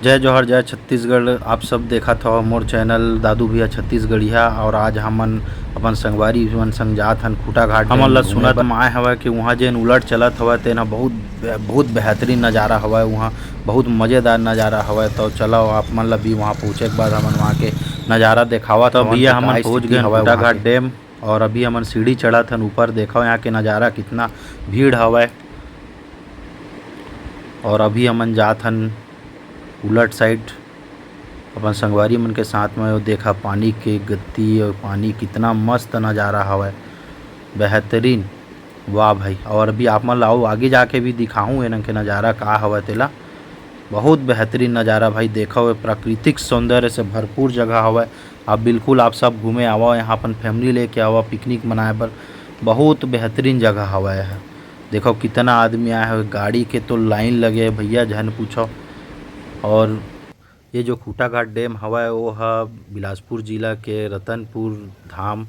जय जोहर जय छत्तीसगढ़। आप सब देखा था मोर चैनल दादू भैया छत्तीसगढ़िया। और आज हमन अपन संगवारी मन संग जात हन खूटा घाट। हमन ला सुनत आए हवय कि वहाँ जेन उलट चलत हवय तेना बहुत बेहतरीन नज़ारा हवय। वहाँ बहुत मज़ेदार नज़ारा हवय। तो चलो आप मन ला भी वहाँ पहुँचे के बाद हमन वहाँ के नज़ारा देखावा। तो भैया हमन पहुँच गए खूटा घाट डैम और अभी हमन सीढ़ी चढ़त हन ऊपर। देखो यहाँ के नज़ारा कितना भीड़ हवय। और अभी हमन जात हन उलट साइड अपन संगवारी मन के साथ में। देखा पानी के गति और पानी कितना मस्त नज़ारा हवय, बेहतरीन। वाह भाई। और अभी आप मन लाओ आगे जाके भी दिखाऊँ एन के नज़ारा का हवय तेला। बहुत बेहतरीन नज़ारा भाई। देखो प्राकृतिक सौंदर्य से भरपूर जगह हवय। आप बिल्कुल आप सब घूमे आवो यहाँ अपन फैमिली लेके आवो पिकनिक मनाए बर। बहुत बेहतरीन जगह हवय है। देखो कितना आदमी आए हैं, गाड़ी के तो लाइन लगे भैया झन पूछो। और ये जो खूटा घाट डैम हवय वो है बिलासपुर जिला के रतनपुर धाम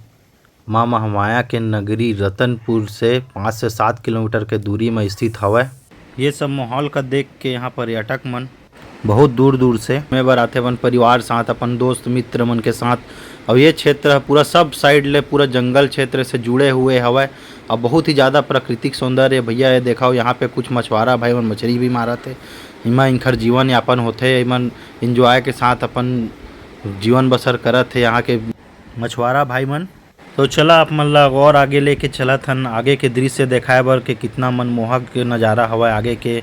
माँ महामाया के नगरी रतनपुर से 5 से 7 किलोमीटर के दूरी में स्थित हवय। ये सब माहौल का देख के यहाँ पर्यटक मन बहुत दूर दूर से में बार आते अपन परिवार साथ अपन दोस्त मित्र मन के साथ। और ये क्षेत्र पूरा सब साइड ले पूरा जंगल क्षेत्र से जुड़े हुए हवय। और बहुत ही ज़्यादा प्राकृतिक सौंदर्य भैया। ये देखाओ यहाँ पे कुछ मछुआरा भाई मन मछली भी मारत है। इमा इनकर जीवन यापन होथे। इमन एंजॉय के साथ अपन जीवन बसर करत है यहाँ के मछुआरा भाई मन। तो चला आप मन ला और आगे लेके चलत हन आगे के दृश्य दिखाए बर के कितना मनमोहक नज़ारा हवा आगे के।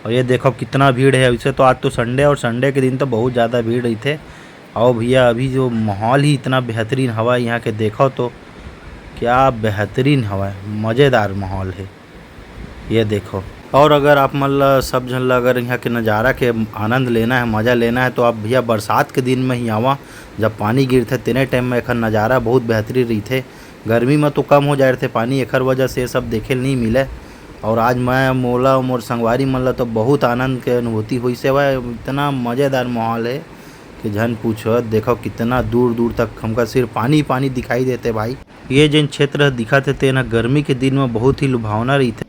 और ये देखो कितना भीड़ है। वैसे तो आज तो संडे और संडे के दिन तो बहुत ज़्यादा भीड़ रहते। और भैया अभी जो माहौल ही इतना बेहतरीन हवा यहाँ के देखो तो क्या बेहतरीन हवा, मज़ेदार माहौल है ये देखो। और अगर आप मन ला सब झन ला अगर यहाँ के नज़ारा के आनंद लेना है मज़ा लेना है तो आप भैया बरसात के दिन में ही आवा। जब पानी गिरते तेने टाइम में एक नज़ारा बहुत बेहतरीन रहते। गर्मी में तो कम हो जाए थे पानी एकर वजह से ये सब देखे नहीं मिले। और आज मैं मोला मोर संगवारी मन ला तो बहुत आनंद के अनुभूति हुई से वह इतना मज़ेदार माहौल है कि झन पूछो। देखो कितना दूर दूर तक हमका सिर्फ पानी पानी दिखाई देते भाई। ये जिन क्षेत्र दिखत थे ना गर्मी के दिन में बहुत ही लुभावना रहते।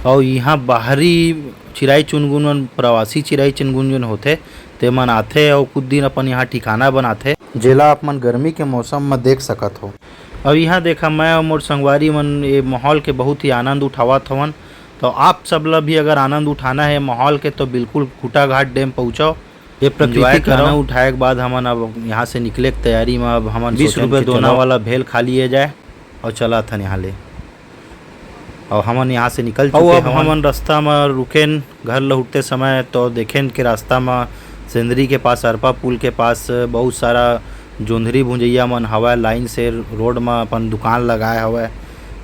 और यहाँ बाहरी चिराई चुनगुन प्रवासी चिराई चुनगुन होते ते मन आथे और कुछ दिन अपन यहाँ ठिकाना बनाते जेला आप मन गर्मी के मौसम में देख सकत हो। और यहाँ देखा मैं और मोर संगवारी मन ये माहौल के बहुत ही आनंद उठावत हवन। तो आप सब ला भी अगर आनंद उठाना है माहौल के तो बिल्कुल खूटा घाट डैम पहुँचो। ये प्रकृति खाना उठाए के बाद हमन अब यहाँ से निकले की तैयारी में। अब हमन 20 रुपये दोना वाला भेल खा लिए जाए और चला था यहाँ ले। और हमन यहाँ से निकल चुके। अब हमन रास्ता में रुकेन घर लौटते समय तो देखें कि रास्ता में सेंदरी के पास अरपा पुल के पास बहुत सारा जोंधरी भुंजैया मन हवा लाइन से रोड में अपन दुकान लगाए हवा।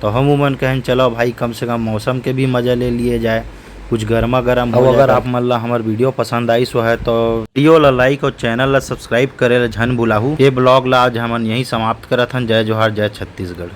तो हम मन कहें चलो भाई कम से कम मौसम के भी मज़ा ले लिए जाए कुछ गर्मा गर्म हो। अगर आप मन ला हमार वीडियो पसंद आई सो है तो वीडियो ला लाइक और चैनल ला सब्सक्राइब करे ला झन भुलाहू। ये ब्लॉग ला आज हमन यहीं समाप्त करत हन। जय जोहार जय छत्तीसगढ़।